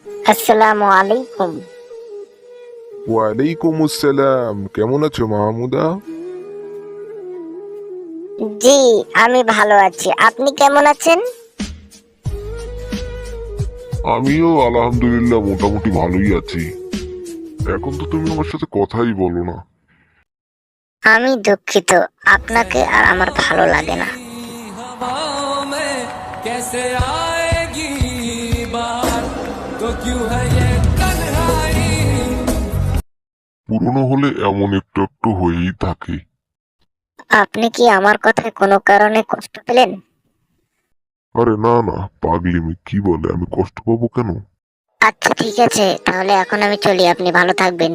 আসসালামু আলাইকুম। ওয়ালাইকুম আসসালাম। কেমন আছো মাহমুদা? জি, আমি ভালো আছি। আপনি কেমন আছেন? আমিও আলহামদুলিল্লাহ মোটামুটি ভালোই আছি। এখন তো তুমি আমার সাথে কথাই বলো না। আমি দুঃখিত, আপনাকে আর আমার ভালো লাগে না। हवाओं में कैसे आएगी बात तो क्यों है ये तन्हाई। পুরনো হলে এমন একটু একটু হয়েই থাকে। আপনি কি আমার কথায় কোনো কারণে কষ্ট পেলেন? আরে না না, পাগলিমি কি বলে, আমি কষ্ট পাবো কেন? আচ্ছা ঠিক আছে, তাহলে এখন আমি চলি। আপনি ভালো থাকবেন।